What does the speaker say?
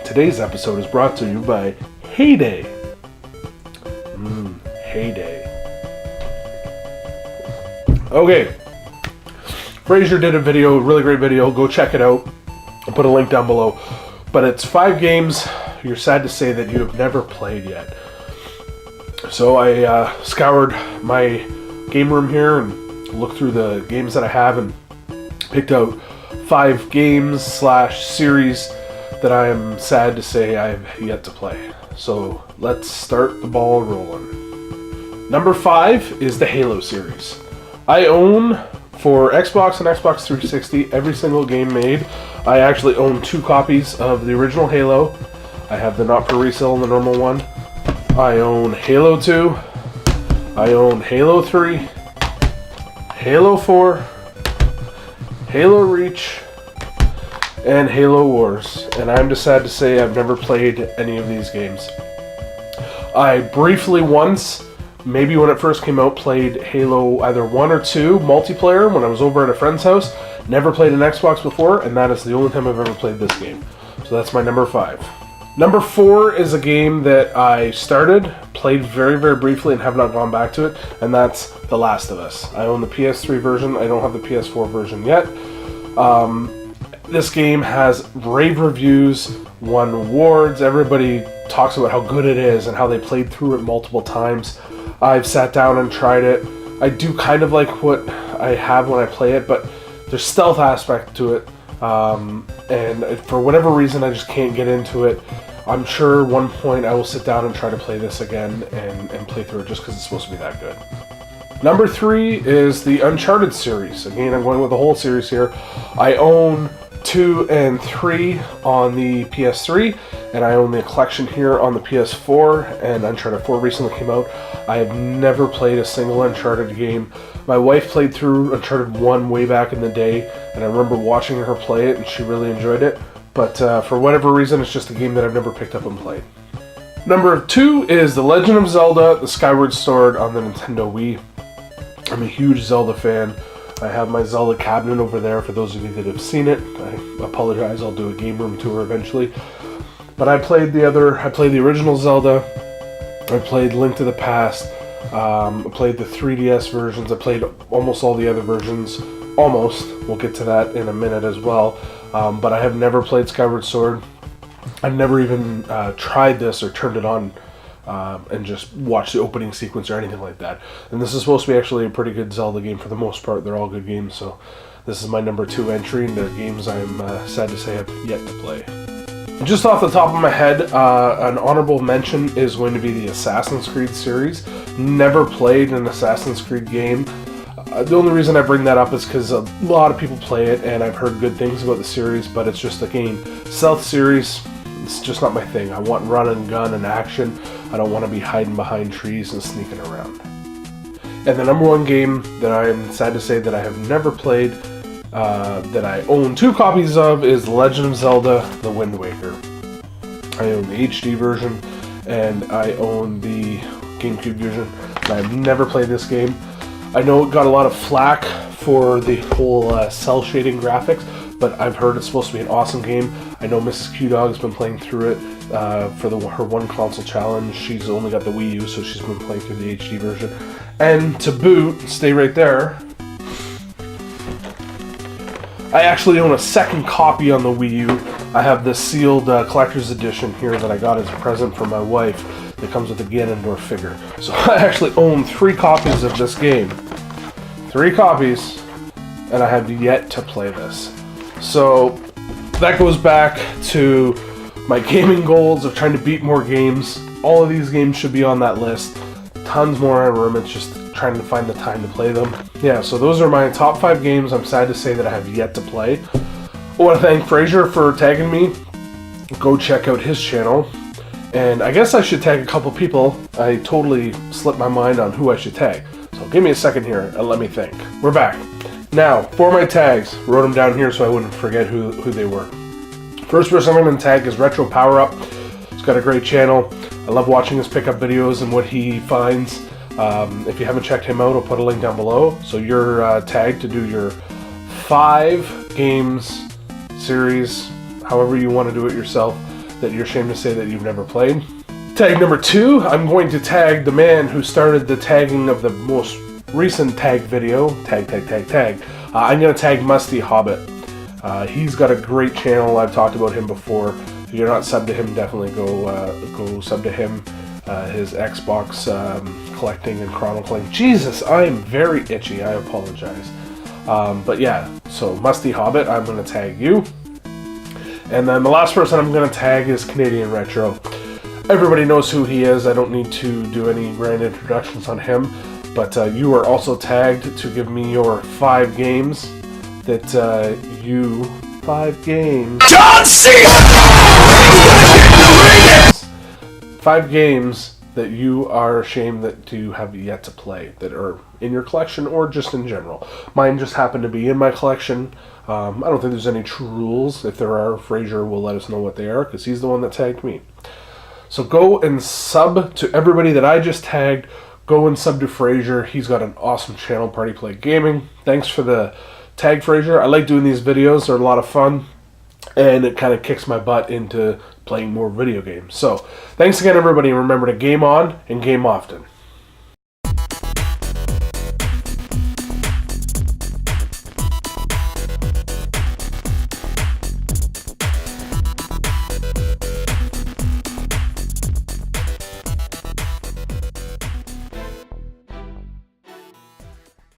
Today's episode is brought to you by Heyday. Heyday. Okay. Frazer did a video, really great video. Go check it out. I'll put a link down below. But it's 5 games you're sad to say that you have never played yet. So I scoured my game room here and looked through the games that I have and picked out 5 games / series that I am sad to say I have yet to play. So let's start the ball rolling. Number 5 is the Halo series. I own, for Xbox and Xbox 360, every single game made. I actually own 2 copies of the original Halo. I have the not for resale and the normal one. I own Halo 2. I own Halo 3. Halo 4. Halo Reach. And Halo Wars, and I'm just sad to say I've never played any of these games. I briefly once, maybe when it first came out, played Halo either 1 or 2 multiplayer when I was over at a friend's house. Never played an Xbox before, and that is the only time I've ever played this game. So that's my number 5. Number 4 is a game that I started, played very, very briefly, and have not gone back to it, and that's The Last of Us. I own the PS3 version, I don't have the PS4 version yet. This game has rave reviews, won awards, everybody talks about how good it is and how they played through it multiple times. I've sat down and tried it. I do kind of like what I have when I play it, but there's stealth aspect to it, and for whatever reason I just can't get into it. I'm sure one point I will sit down and try to play this again and play through it just because it's supposed to be that good. Number 3 is the Uncharted series. Again, I'm going with the whole series here. I own 2 and 3 on the PS3, and I own the collection here on the PS4, and Uncharted 4 recently came out. I have never played a single Uncharted game. My wife played through Uncharted 1 way back in the day, and I remember watching her play it, and she really enjoyed it. But for whatever reason, it's just a game that I've never picked up and played. Number 2 is The Legend of Zelda: The Skyward Sword on the Nintendo Wii. I'm a huge Zelda fan. I have my Zelda cabinet over there for those of you that have seen it. I apologize, I'll do a game room tour eventually. But I played the original Zelda. I played Link to the Past. I played the 3DS versions. I played almost all the other versions. Almost. We'll get to that in a minute as well. But I have never played Skyward Sword. I've never even tried this or turned it on and just watch the opening sequence or anything like that. And this is supposed to be actually a pretty good Zelda game for the most part. They're all good games, so this is my number 2 entry into games I'm sad to say I've yet to play. Just off the top of my head, an honorable mention is going to be the Assassin's Creed series. Never played an Assassin's Creed game. The only reason I bring that up is because a lot of people play it, and I've heard good things about the series, but it's just a game. Stealth series, it's just not my thing. I want run and gun and action. I don't want to be hiding behind trees and sneaking around. And the number 1 game that I am sad to say that I have never played, that I own 2 copies of, is Legend of Zelda: The Wind Waker. I own the HD version, and I own the GameCube version. And I've never played this game. I know it got a lot of flack for the whole cell shading graphics, but I've heard it's supposed to be an awesome game. I know Mrs. Q-Dog's been playing through it for her one console challenge. She's only got the Wii U, so she's been playing through the HD version. And to boot, stay right there, I actually own a second copy on the Wii U. I have the sealed collector's edition here that I got as a present for my wife that comes with a Ganondorf figure. So I actually own 3 copies of this game. 3 copies, and I have yet to play this. So that goes back to my gaming goals of trying to beat more games. All of these games should be on that list. Tons more in room, it's just trying to find the time to play them. Yeah, so those are my top 5 games I'm sad to say that I have yet to play. I want to thank Frazer for tagging me. Go check out his channel. And I guess I should tag a couple people. I totally slipped my mind on who I should tag. So give me a second here and let me think. We're back. Now, for my tags, wrote them down here so I wouldn't forget who they were. First person I'm going to tag is Retro Power Up. He's got a great channel. I love watching his pickup videos and what he finds. If you haven't checked him out, I'll put a link down below. So you're tagged to do your 5 games series, however you want to do it yourself, that you're ashamed to say that you've never played. Tag number 2, I'm going to tag the man who started the tagging of the most recent tag video. Tag. I'm going to tag Musty Hobbit. He's got a great channel. I've talked about him before. If you're not subbed to him, definitely go sub to him. His Xbox collecting and chronicling. Jesus, I am very itchy. I apologize. But yeah, so Musty Hobbit, I'm going to tag you. And then the last person I'm going to tag is Canadian Retro. Everybody knows who he is. I don't need to do any grand introductions on him. But you are also tagged to give me your 5 games that 5 games. John Cena! 5 games that you are ashamed that you have yet to play, that are in your collection or just in general. Mine just happened to be in my collection. I don't think there's any true rules. If there are, Frazer will let us know what they are, because he's the one that tagged me. So go and sub to everybody that I just tagged. Go and sub to Frazer. He's got an awesome channel, Party Play Gaming. Thanks for the tag, Frazer. I like doing these videos. They're a lot of fun. And it kind of kicks my butt into playing more video games. So, thanks again, everybody. And remember to game on and game often.